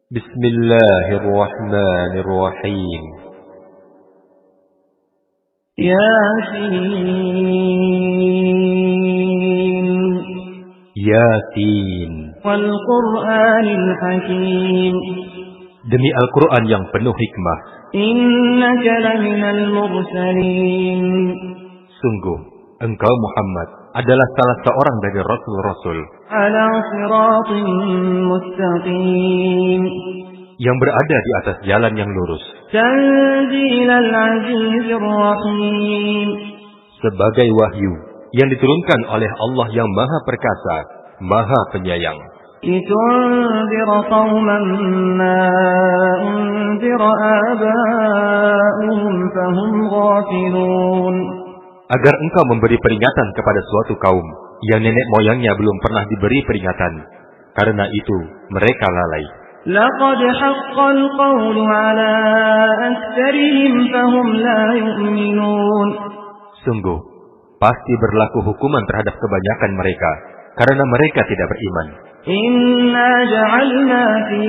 Bismillahirrahmanirrahim. Yasin. Yasin. Wal Qur'anil Hakim. Demi Al-Quran yang penuh hikmah. Innaka laminal mursalin. Sungguh, engkau Muhammad adalah salah seorang dari Rasul-Rasul Ala siratin mustaqim. yang berada di atas jalan yang lurus. Tanzilal azizir rahim. Sebagai wahyu yang diturunkan oleh Allah yang Maha Perkasa, Maha Penyayang. لتنذر قوما ما أنذر آباؤهم فهم غافلون. Agar engkau memberi peringatan kepada suatu kaum yang nenek moyangnya belum pernah diberi peringatan. Karena itu mereka lalai. لقد حق القول على أكثرهم فهم لا يؤمنون. Sungguh, pasti berlaku hukuman terhadap kebanyakan mereka karena mereka tidak beriman. إنا جعلنا في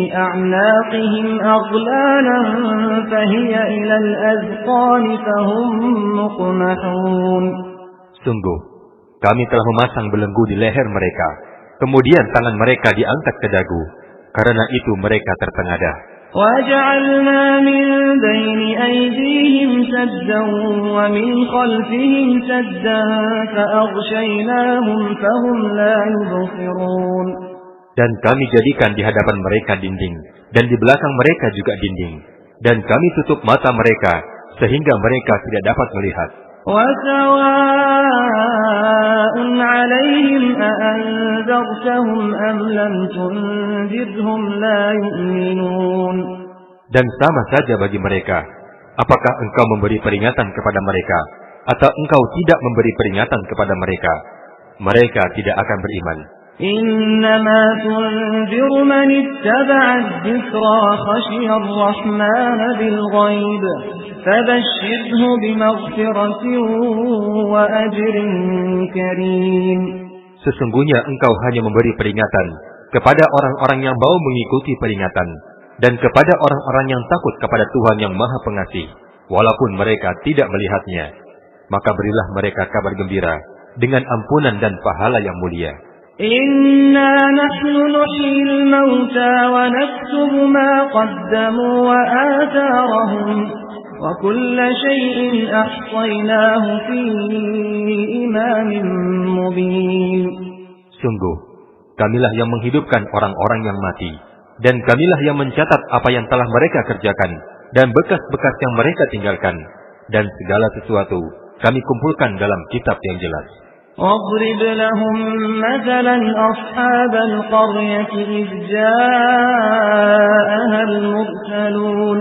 أعناقهم أغلالا فهي إلى الأذقان فهم مقمحون. Sungguh, kami telah memasang belenggu di leher mereka, kemudian tangan mereka diangkat ke dagu, karena itu mereka tertengadah. وجعلنا من بين أيديهم سدا ومن خلفهم سدا فأغشيناهم فهم لا يبصرون. Dan kami jadikan di hadapan mereka dinding, dan di belakang mereka juga dinding, dan kami tutup mata mereka sehingga mereka tidak dapat melihat. وسواء عليهم أأنذرتهم أم لم تنذرهم لا يؤمنون. Dan sama saja bagi mereka, apakah engkau memberi peringatan kepada mereka, atau engkau tidak memberi peringatan kepada mereka, mereka tidak akan beriman. إنما تنذر من اتبع الذكر وخشي الرحمن بالغيب فبشره بمغفرة وأجر كريم. Sesungguhnya engkau hanya memberi peringatan kepada orang-orang yang mau mengikuti peringatan, dan kepada orang-orang yang takut kepada Tuhan yang Maha Pengasih, walaupun mereka tidak melihatnya. Maka berilah mereka kabar gembira dengan ampunan dan pahala yang mulia. Inna nahnu nuhyil mauta wa naktubu ma qaddamu wa atharahum wa kulla shay'in ahsaynahu fi imamin mubin. Sungguh, kamilah yang menghidupkan orang-orang yang mati, dan kamilah yang mencatat apa yang telah mereka kerjakan, dan bekas-bekas yang mereka tinggalkan, dan segala sesuatu kami kumpulkan dalam kitab yang jelas. واضرب لهم مثلا أصحاب القرية إذ جاءها المرسلون.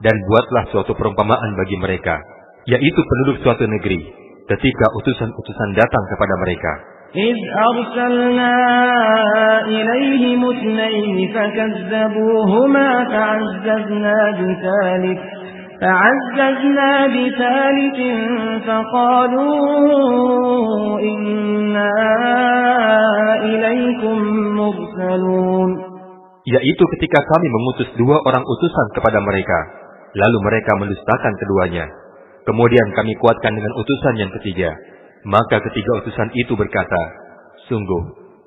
Dan buatlah suatu perumpamaan bagi mereka, yaitu penduduk suatu negeri, ketika utusan-utusan datang kepada mereka. إذ أرسلنا إليهم اثنين فكذبوهما فعززنا بثالث فقالوا إنا إليكم مرسلون. Yaitu ketika kami mengutus dua orang utusan kepada mereka, lalu mereka mendustakan keduanya. Kemudian kami kuatkan dengan utusan yang ketiga. Maka ketiga utusan itu berkata, sungguh,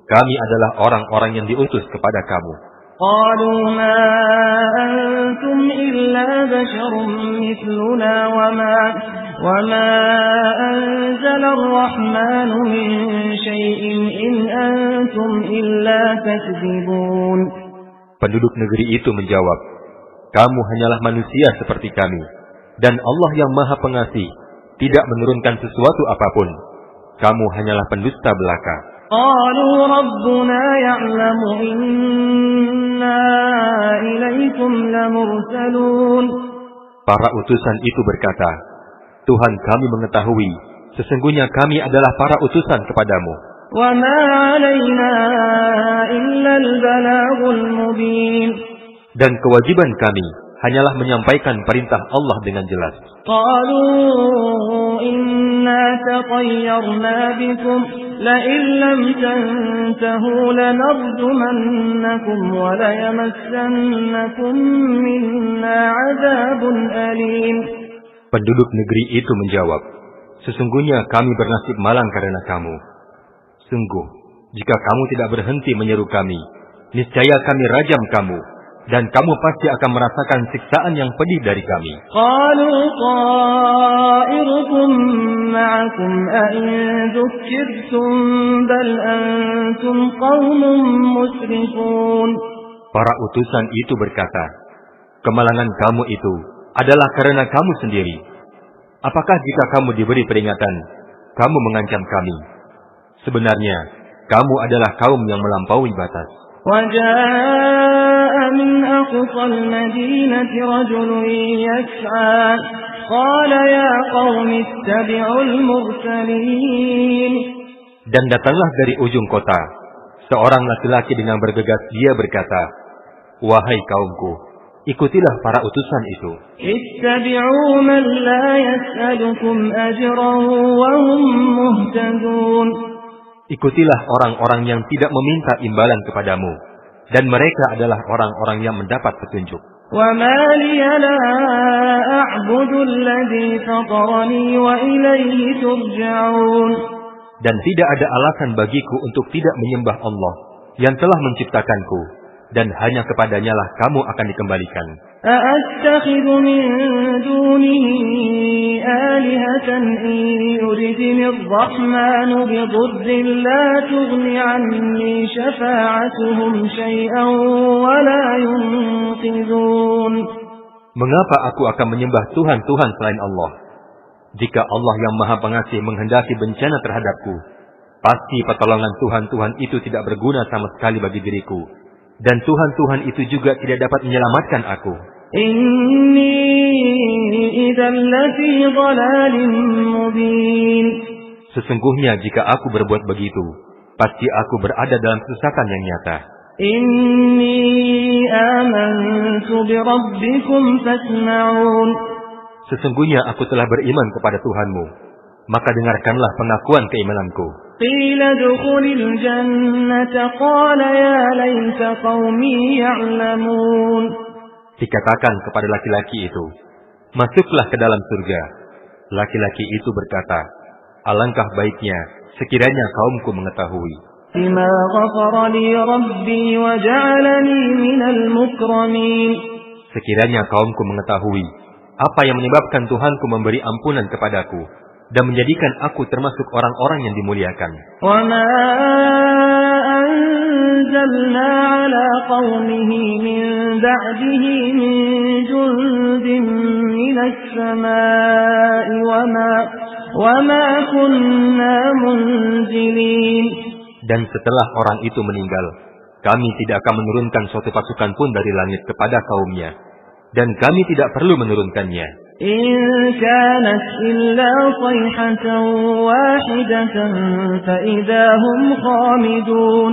kami adalah orang-orang yang diutus kepada kamu. قالوا ما أنتم إلا بشر مثلنا وما أنزل الرحمن من شيء إن أنتم إلا تكذبون. Penduduk negeri itu menjawab, kamu hanyalah manusia seperti kami, dan Allah yang Maha Pengasih tidak menurunkan sesuatu apapun. Kamu hanyalah pendusta belaka. قالوا ربنا يعلم إنا إليكم لمرسلون. Para utusan itu berkata, Tuhan kami mengetahui, sesungguhnya kami adalah para utusan kepadamu. وما علينا إلا البلاغ المبين. Dan kewajiban kami hanyalah menyampaikan perintah Allah dengan jelas. قالوا إنا تطيرنا بكم لئن لم تنتهوا لنرجمنكم وليمسنكم منا عذاب أليم. Penduduk negeri itu menjawab, sesungguhnya kami bernasib malang karena kamu. Sungguh, jika kamu tidak berhenti menyeru kami, niscaya kami rajam kamu, dan kamu pasti akan merasakan siksaan yang pedih dari kami. قالوا طائركم معكم أئن ذكرتم بل أنتم قوم مسرفون. Para utusan itu berkata, kemalangan kamu itu adalah karena kamu sendiri. Apakah jika kamu diberi peringatan, kamu mengancam kami? Sebenarnya, kamu adalah kaum yang melampaui batas. وجاء من أقصى المدينة رجل يسعى قال يا قوم اتبعوا المرسلين. Dan datanglah dari ujung kota seorang laki-laki dengan bergegas, dia berkata, wahai kaumku, ikutilah para utusan itu. اتبعوا من لا يسألكم أجرا وهم مهتدون. Ikutilah orang-orang yang tidak meminta imbalan kepadamu, dan mereka adalah orang-orang yang mendapat petunjuk. وما لي لا أعبد الذي فطرني وإليه ترجعون. Dan tidak ada alasan bagiku untuk tidak menyembah Allah yang telah menciptakanku, dan hanya kepadanya lah kamu akan dikembalikan. أأتخذ من دونه آلهة إن يردني الرحمن بضر لا تغن عني شفاعتهم شيئا ولا ينقذون. Mengapa aku akan menyembah Tuhan-Tuhan selain Allah? Jika Allah yang Maha Pengasih menghendaki bencana terhadapku, pasti pertolongan Tuhan-Tuhan itu tidak berguna sama sekali bagi diriku, dan Tuhan-Tuhan itu juga tidak dapat menyelamatkan aku. Inni idzan lafi dhalalin mubin. Sesungguhnya jika aku berbuat begitu, pasti aku berada dalam kesesakan yang nyata. Inni amantu bi rabbikum fasma'un. Sesungguhnya aku telah beriman kepada Tuhanmu, maka dengarkanlah pengakuan keimananku. Qila dukhulil jannata qala ya laita qaumi ya'lamun. Dikatakan kepada laki-laki itu, masuklah ke dalam surga. Laki-laki itu berkata, alangkah baiknya sekiranya kaumku mengetahui. Bima ghafara li rabbi wa ja'alani minal mukramin. Sekiranya kaumku mengetahui apa yang menyebabkan Tuhanku memberi ampunan kepadaku dan menjadikan aku termasuk orang-orang yang dimuliakan. Wa ma anzalna ala qaumihi min ba'dihi min jundin minas samaa'i wa ma kunna munzilin. Dan setelah orang itu meninggal, kami tidak akan menurunkan suatu pasukan pun dari langit kepada kaumnya, dan kami tidak perlu menurunkannya. In kanat illa sayhatan wahidatan fa idahum khamidun.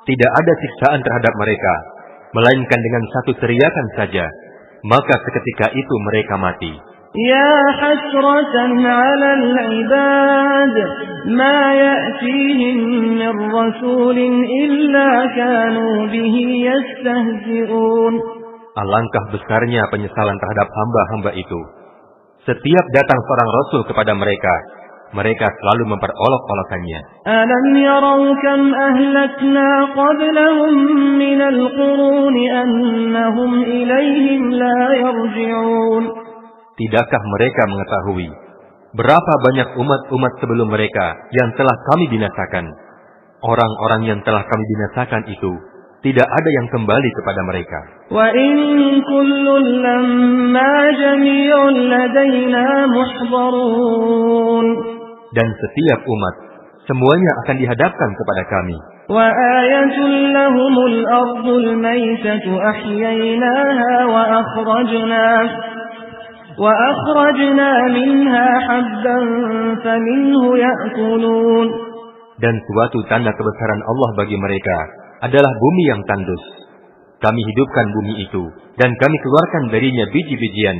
Tidak ada siksaan terhadap mereka, melainkan dengan satu teriakan saja, maka seketika itu mereka mati. Ya hasratan 'ala al-'ibad ma ya'tihim min rasulin illa kanu bihi yastahzi'un. Alangkah besarnya penyesalan terhadap hamba-hamba itu. Setiap datang seorang rasul kepada mereka, mereka selalu memperolok-olokannya. Alam yarau kam ahlakna qablahum minal quruni annahum ilaihim la yarji'un. Tidakkah mereka mengetahui berapa banyak umat-umat sebelum mereka yang telah kami binasakan? Orang-orang yang telah kami binasakan itu tidak ada yang kembali kepada mereka. Wa in kullun lamma jami'un ladaina muhdarun. Dan setiap umat semuanya akan dihadapkan kepada kami. Wa ayatul lahumul ardul maytatu ahyaynaha wa akhrajna minha habban faminhu ya'kulun. Dan suatu tanda kebesaran Allah bagi mereka adalah bumi yang tandus. Kami hidupkan bumi itu, dan kami keluarkan darinya biji-bijian,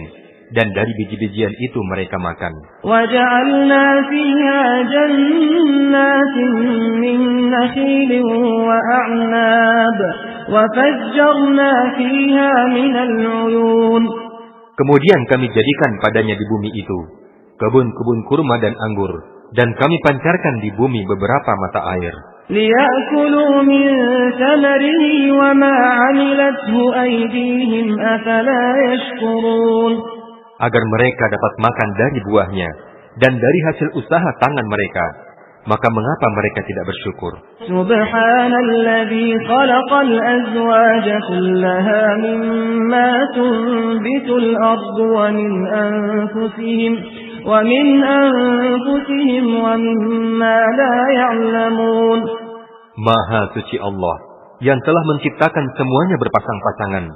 dan dari biji-bijian itu mereka makan. وَجَعَلْنَا فِيهَا جَنَّاتٍ مِّن نَّخِيلٍ وَأَعْنَابٍ وَفَجَّرْنَا فِيهَا مِنَ الْعُيُونِ. Kemudian kami jadikan padanya di bumi itu kebun-kebun kurma dan anggur, dan kami pancarkan di bumi beberapa mata air. لِيَأْكُلُوا مِن ثَمَرِهِ وَمَا عَمِلَتْهُ أَيْدِيهِمْ أَفَلَا يَشْكُرُونَ. Agar mereka dapat makan dari buahnya dan dari hasil usaha tangan mereka, maka mengapa mereka tidak bersyukur? Subhanalladzi khalaqal azwaja kullaha mimma tunbitul ardu wa min anfusihim wa mimma la ya'lamun. Maha suci Allah yang telah menciptakan semuanya berpasang-pasangan,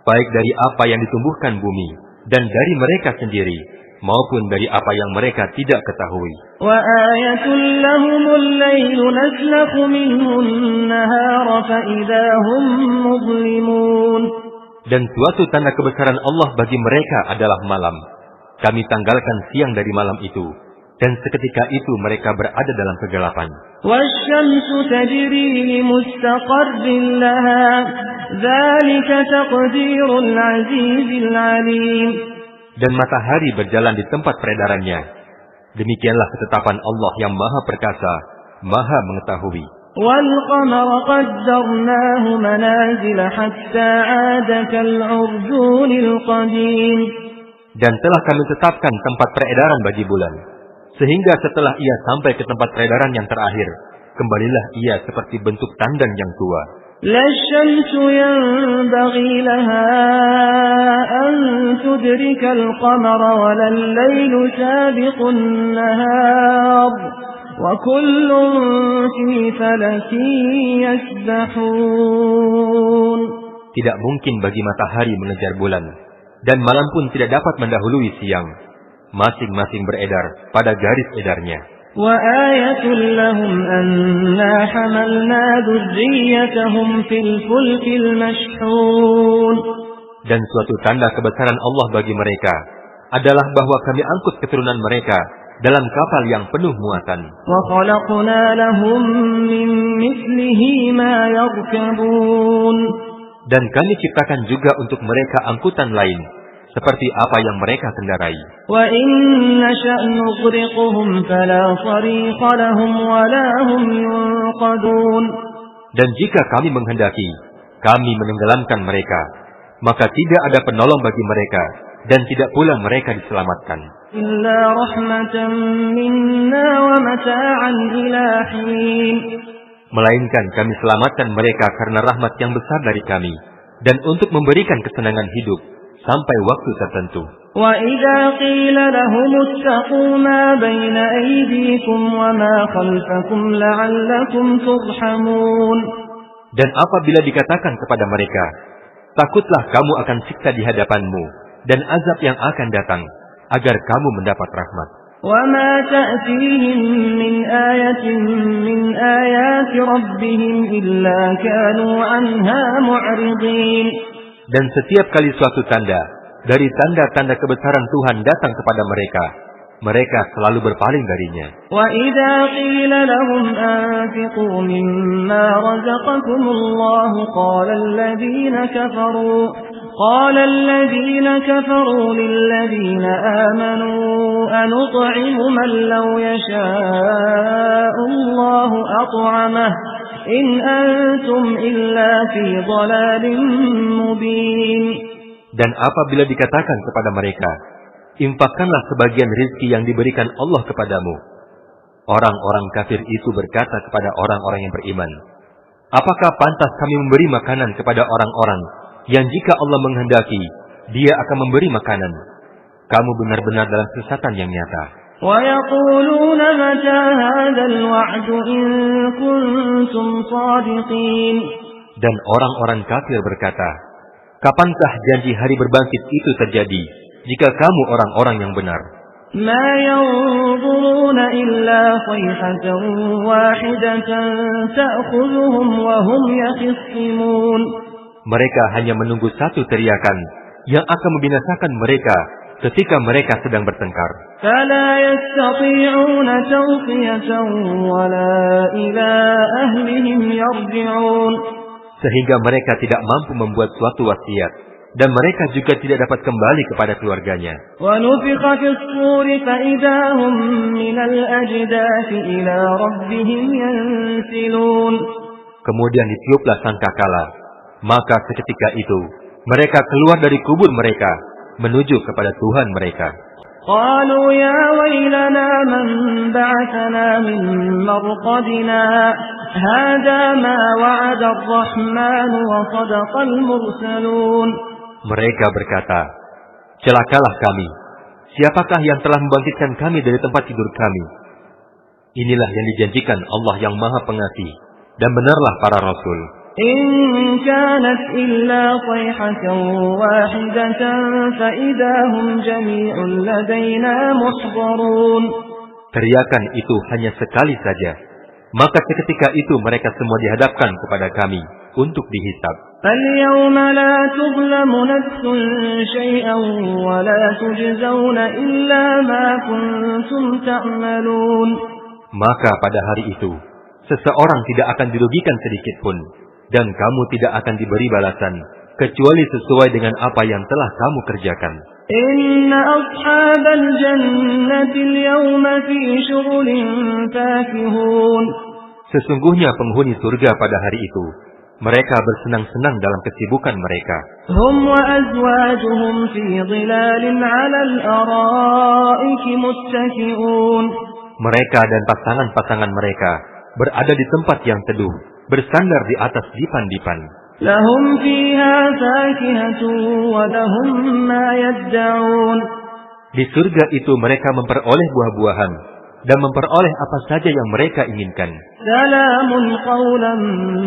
baik dari apa yang ditumbuhkan bumi dan dari mereka sendiri, maupun dari apa yang mereka tidak ketahui. Wa ayatul lahumul lailu naslakhu minhun nahara fa idahum muzlimun. Dan suatu tanda kebesaran Allah bagi mereka adalah malam. Kami tanggalkan siang dari malam itu, dan seketika itu mereka berada dalam kegelapan. Wasyamsu tajri li mustaqarrin laha, dzalika taqdirul azizil alim. Dan matahari berjalan di tempat peredarannya. Demikianlah ketetapan Allah yang Maha Perkasa, Maha Mengetahui. Wal qamara qaddarnahu manazila hatta 'ada kal 'urjunil qadim. Dan telah kami tetapkan tempat peredaran bagi bulan, sehingga setelah ia sampai ke tempat peredaran yang terakhir, kembalilah ia seperti bentuk tandan yang tua. La syamsu yanbaghi laha an tudrika al-qamara wa al-laylu sabiqun nahar wa kullun fi falakin yasbahun. Tidak mungkin bagi matahari mengejar bulan, dan malam pun tidak dapat mendahului siang. Masing-masing beredar pada garis edarnya. وَآيَةٌ لَهُمْ أَنَّا حَمَلْنَا ذُرِّيَّتَهُمْ فِي الْفُلْكِ الْمَشْحُونِ. Dan suatu tanda kebesaran Allah bagi mereka adalah bahwa kami angkut keturunan mereka dalam kapal yang penuh muatan. وَخَلَقْنَا لَهُم مِّن مِّثْلِهِ مَا يَرْكَبُونَ. Dan kami ciptakan juga untuk mereka angkutan lain, seperti apa yang mereka kendarai. وَإِن نَّشَأْ نُغْرِقْهُمْ فَلَا صَرِيخَ لَهُمْ وَلَا هُمْ يُنقَذُونَ. Dan jika kami menghendaki, kami menenggelamkan mereka, maka tidak ada penolong bagi mereka, dan tidak pula mereka diselamatkan. إِلَّا رَحْمَةً مِنَّا وَمَتَاعًا إِلَىٰ حِينٍ. Melainkan kami selamatkan mereka karena rahmat yang besar dari kami, dan untuk memberikan kesenangan hidup sampai waktu tertentu. وَإِذَا قِيلَ لَهُمُ اتَّقُوا مَا بَيْنَ أَيْدِيكُمْ وَمَا خَلْفَكُمْ لَعَلَّكُمْ تُرْحَمُونَ. Dan apabila dikatakan kepada mereka, takutlah kamu akan siksa di hadapanmu dan azab yang akan datang, agar kamu mendapat rahmat. وَمَا تَأْتِيهِمْ مِنْ آيَةٍ مِنْ آيَاتِ رَبِّهِمْ إِلَّا كَانُوا عَنْهَا مُعْرِضِينَ. Dan setiap kali suatu tanda dari tanda-tanda kebesaran Tuhan datang kepada mereka, mereka selalu berpaling darinya. وَإِذَا قِيلَ لَهُمْ أَنفِقُوا مِمَّا رَزَقَكُمُ اللَّهُ قَالَ الَّذِينَ كَفَرُوا لِلَّذِينَ آمَنُوا أَنُطْعِمُ مَن لَّوْ يَشَاءُ اللَّهُ أَطْعَمَهُ إِنْ أَنْتُمْ إِلَّا فِي ضَلَالٍ مُبِينٍ. Dan apabila dikatakan kepada mereka, infakkanlah sebagian rizki yang diberikan Allah kepadamu, orang-orang kafir itu berkata kepada orang-orang yang beriman, apakah pantas kami memberi makanan kepada orang-orang yang jika Allah menghendaki, Dia akan memberi makanan? Kamu benar-benar dalam kesesatan yang nyata. وَيَقُولُونَ مَتَى هَذَا الْوَعْدُ إِن كُنتُمْ صَادِقِينَ. Dan orang-orang kafir berkata, kapankah janji hari berbangkit itu terjadi, jika kamu orang-orang yang benar? مَا يَنظُرُونَ إِلَّا صَيْحَةً وَاحِدَةً تَأْخُذُهُمْ وَهُمْ يَخِصِّمُونَ. Mereka hanya menunggu satu teriakan yang akan membinasakan mereka ketika mereka sedang bertengkar. فلا يستطيعون توصية ولا إلى أهلهم يرجعون. Sehingga mereka tidak mampu membuat suatu wasiat, dan mereka juga tidak dapat kembali kepada keluarganya. ونفخ في الصور فإذا هم من الأجداث إلى ربهم ينسلون. Kemudian ditiuplah sangkakala, maka seketika itu mereka keluar dari kubur mereka menuju kepada Tuhan mereka. قالوا يا ويلنا من بعثنا من مرقدنا هذا ما وعد الرحمن وصدق المرسلون. Mereka berkata, celakalah kami. Siapakah yang telah membangkitkan kami dari tempat tidur kami? Inilah yang dijanjikan Allah yang Maha Pengasih, dan benarlah para rasul. إن كانت إلا صيحة واحدة فإذا هم جميع لدينا محضرون. Teriakan itu hanya sekali saja, maka seketika itu mereka semua dihadapkan kepada kami untuk dihisab. فاليوم لا تظلم نفس شيئا ولا تجزون إلا ما كنتم تعملون. Maka pada hari itu, seseorang tidak akan dirugikan sedikit pun, dan kamu tidak akan diberi balasan, kecuali sesuai dengan apa yang telah kamu kerjakan. Inna ashabal jannati al-yawma fi syughulin fakihun. Sesungguhnya penghuni surga pada hari itu, mereka bersenang-senang dalam kesibukan mereka. Hum wa azwajuhum fi dhilalin 'ala al-ara'iki muttaki'un. Mereka dan pasangan-pasangan mereka berada di tempat yang teduh, bersandar di atas dipan-dipan. Lahum fiha fakihatun wa lahum ma yadda'un. Di surga itu mereka memperoleh buah-buahan dan memperoleh apa saja yang mereka inginkan. Salamun qawlan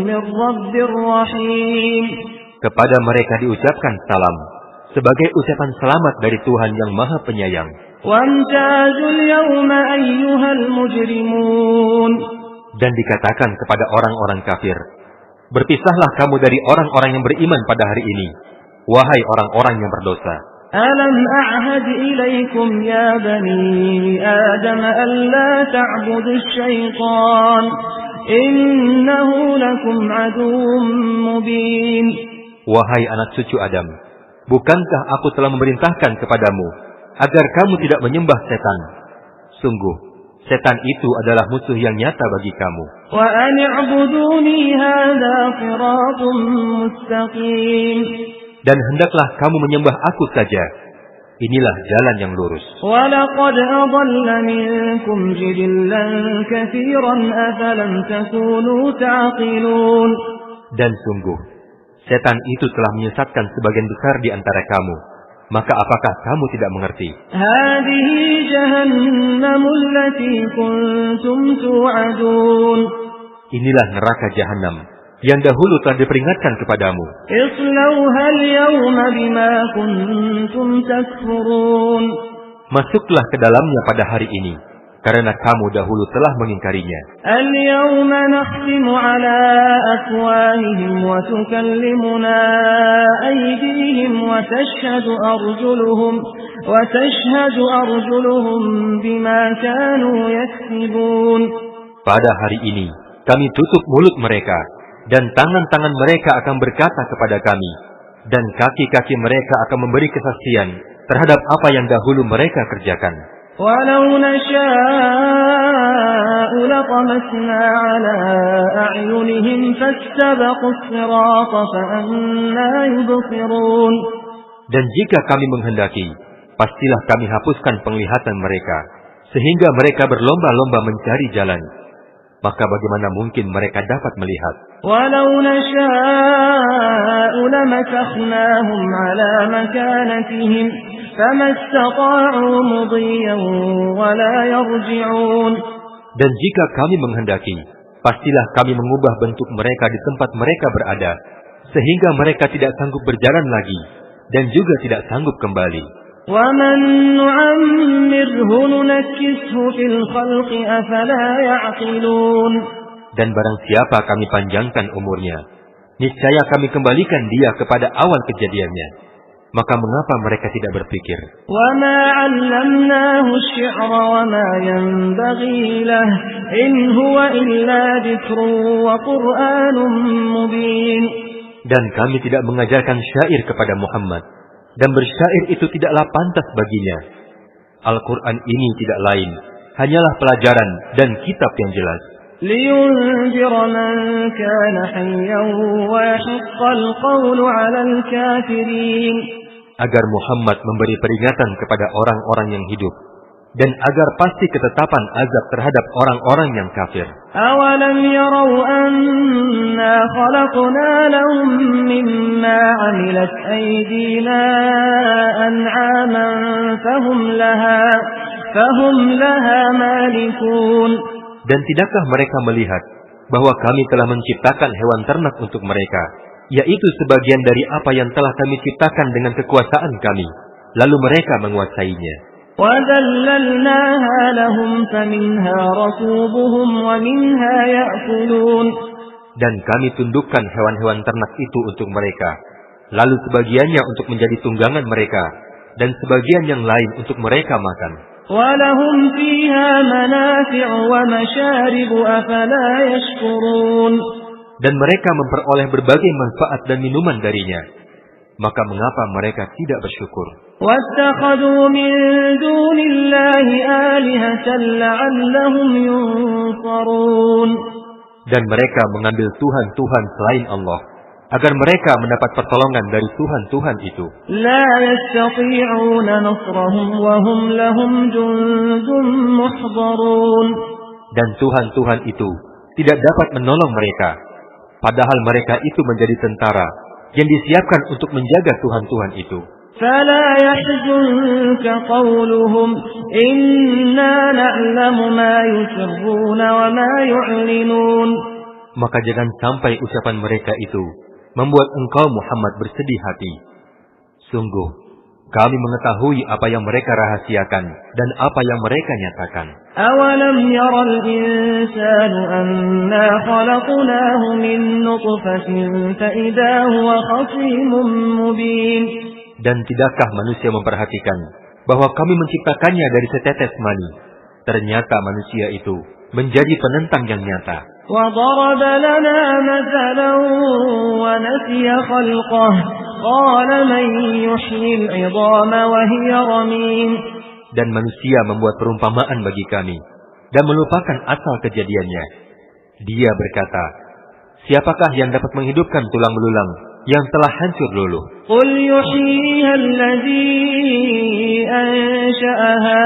min Rabbir Rahim. Kepada mereka diucapkan salam sebagai ucapan selamat dari Tuhan yang Maha Penyayang. Wamtazul yawma ayyuhal mujrimun. Dan dikatakan kepada orang-orang kafir, berpisahlah kamu dari orang-orang yang beriman pada hari ini, wahai orang-orang yang berdosa. Alam a'had ilaikum ya bani Adam alla ta'budu syaitan innahu lakum aduwwum mubin. Wahai anak cucu Adam, bukankah aku telah memerintahkan kepadamu agar kamu tidak menyembah setan? Sungguh, setan itu adalah musuh yang nyata bagi kamu. Wa an i'buduni hadza siratun mustaqim. Dan hendaklah kamu menyembah aku saja. Inilah jalan yang lurus. Wa laqad adalla minkum jibillan katsiran afalam takunu ta'qilun. Dan sungguh, setan itu telah menyesatkan sebagian besar di antara kamu. Maka apakah kamu tidak mengerti? Hadhihi jahannamul lati kuntum tu'adun. Inilah neraka jahanam yang dahulu telah diperingatkan kepadamu. Islauha al-yawma bima kuntum takfurun. Masuklah ke dalamnya pada hari ini, karena kamu dahulu telah mengingkarinya. Al-yawma nakhtimu ala afwahihim wa tukallimuna aydihim wa tashhadu arjuluhum bima kanu yaksibun. Pada hari ini kami tutup mulut mereka, dan tangan-tangan mereka akan berkata kepada kami, dan kaki-kaki mereka akan memberi kesaksian terhadap apa yang dahulu mereka kerjakan. Walau nasha'u latamasna ala a'yunihim fastabaqus sirata fa anna yubsirun. Dan jika kami menghendaki, pastilah kami hapuskan penglihatan mereka, sehingga mereka berlomba-lomba mencari jalan. Maka bagaimana mungkin mereka dapat melihat? Walau nasha'u lamasakhnahum ala makanatihim famastata'u mudiyyan wala yarji'un. Dan jika kami menghendaki, pastilah kami mengubah bentuk mereka di tempat mereka berada, sehingga mereka tidak sanggup berjalan lagi, dan juga tidak sanggup kembali. وَمَنْ نُعَمِّرْهُ نُنَكِّسْهُ فِي الْخَلْقِ أَفَلَا يَعْقِلُونَ. Dan barang siapa kami panjangkan umurnya, niscaya kami kembalikan dia kepada awal kejadiannya. Maka mengapa mereka tidak berpikir? وَمَا عَلَّمْنَاهُ الشِّعْرَ وَمَا يَنبَغِي لَهُ إِنْ هُوَ إِلَّا ذِكْرٌ وَقُرْآنٌ مُبِينٌ. Dan kami tidak mengajarkan syair kepada Muhammad, dan bersyair itu tidaklah pantas baginya. Al-Quran ini tidak lain, hanyalah pelajaran dan kitab yang jelas. لِيُنْذِرَ مَنْ كَانَ حَيًّا وَيَحِقَّ الْقَوْلُ عَلَى الْكَافِرِينَ. Agar Muhammad memberi peringatan kepada orang-orang yang hidup, dan agar pasti ketetapan azab terhadap orang-orang yang kafir. أَوَلَمْ يَرَوْا أَنَّا خَلَقْنَا لَهُم مِّمَّا عَمِلَتْ أَيْدِينَا أَنْعَامًا فَهُمْ لَهَا مَالِكُونَ. Dan tidakkah mereka melihat bahwa kami telah menciptakan hewan ternak untuk mereka, yaitu sebagian dari apa yang telah kami ciptakan dengan kekuasaan kami, lalu mereka menguasainya. وَذَلَّلْنَاهَا لَهُمْ فَمِنْهَا رَكُوبُهُمْ وَمِنْهَا يَأْكُلُونَ. Dan kami tundukkan hewan-hewan ternak itu untuk mereka, lalu sebagiannya untuk menjadi tunggangan mereka, dan sebagian yang lain untuk mereka makan. وَلَهُمْ فِيهَا مَنَافِعُ وَمَشَارِبُ أَفَلَا يَشْكُرُونَ. Dan mereka memperoleh berbagai manfaat dan minuman darinya. Maka mengapa mereka tidak bersyukur? وَاتَّخَذُوا مِن دُونِ اللَّهِ آلِهَةً لَعَلَّهُمْ يُنصَرُونَ. Dan mereka mengambil Tuhan-Tuhan selain Allah, agar mereka mendapat pertolongan dari Tuhan-Tuhan itu. لَا يَسْتَطِيعُونَ نَصْرَهُمْ وَهُمْ لَهُمْ جُندٌ مُحْضَرُونَ. Dan Tuhan-Tuhan itu tidak dapat menolong mereka, padahal mereka itu menjadi tentara yang disiapkan untuk menjaga Tuhan-Tuhan itu. فَلَا يَحْزُنكَ قَوْلُهُمْ إِنَّا نَعْلَمُ مَا يُسِرُّونَ وَمَا يُعْلِنُونَ. Maka jangan sampai ucapan mereka itu membuat engkau Muhammad bersedih hati. Sungguh, kami mengetahui apa yang mereka rahasiakan dan apa yang mereka nyatakan. أَوَلَمْ يَرَ الْإِنسَانُ أَنَّا خَلَقْنَاهُ مِنْ نُطْفَةٍ فَإِذَا هُوَ خَصِيمٌ مُبِينٌ. Dan tidakkah manusia memperhatikan bahwa kami menciptakannya dari setetes mani? Ternyata manusia itu menjadi penentang yang nyata. وَضَرَبَ لَنَا مَثَلًا وَنَسِيَ خَلْقَهُ قَالَ مَنْ يُحْيِي الْعِظَامَ وَهِيَ رَمِيمٌ. Dan manusia membuat perumpamaan bagi kami dan melupakan asal kejadiannya. Dia berkata, siapakah yang dapat menghidupkan tulang belulang yang telah hancur luluh? قُلْ يُحْيِيهَا الَّذِي أَنشَأَهَا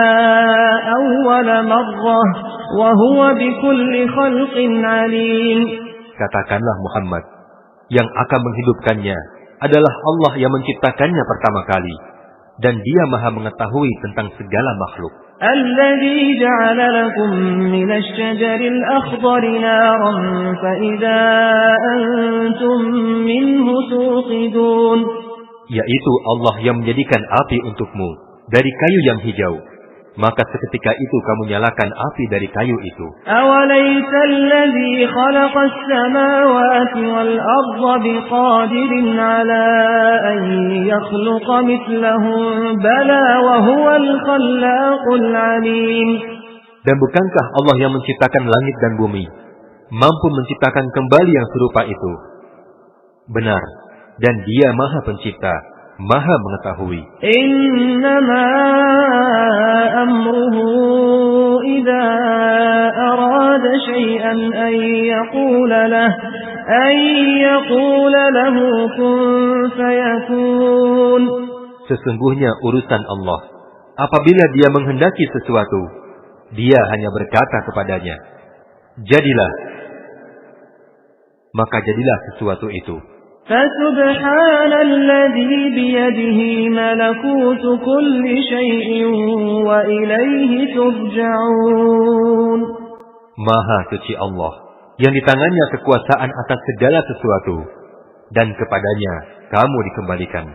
أَوَّلَ مَرَّةٍ وَهُوَ بِكُلِّ خَلْقٍ عَلِيمٌ. Katakanlah Muhammad, yang akan menghidupkannya adalah Allah yang menciptakannya pertama kali, dan Dia Maha mengetahui tentang segala makhluk. الَّذِي جَعَلَ لَكُم مِّنَ الشَّجَرِ الْأَخْضَرِ نَارًا فَإِذَا أَنتُم مِّنْهُ تُوقِدُونَ. Yaitu Allah yang menjadikan api untukmu dari kayu yang hijau, maka seketika itu kamu nyalakan api dari kayu itu. أَوَلَيْسَ الَّذِي خَلَقَ السَّمَاوَاتِ وَالْأَرْضَ بِقَادِرٍ عَلَى أَن يَخْلُقَ مِثْلَهُم بَلَى وَهُوَ الْخَلَّاقُ الْعَلِيمُ. Dan bukankah Allah yang menciptakan langit dan bumi mampu menciptakan kembali yang serupa itu? Benar, dan Dia Maha Pencipta, Maha Mengetahui. إِنَّمَا أَمْرُهُ إِذَا أَرَادَ شَيْئًا أَن يَقُولَ لَهُ كُن فَيَكُونُ. Sesungguhnya urusan Allah, apabila Dia menghendaki sesuatu, Dia hanya berkata kepadanya, jadilah, maka jadilah sesuatu itu. فَسُبْحَانَ الَّذِي بِيَدِهِ مَلَكُوتُ كُلِّ شَيْءٍ وَإِلَيْهِ تُرْجَعُونَ. Maha suci Allah, yang di tangannya kekuasaan atas segala sesuatu, dan kepadanya kamu dikembalikan.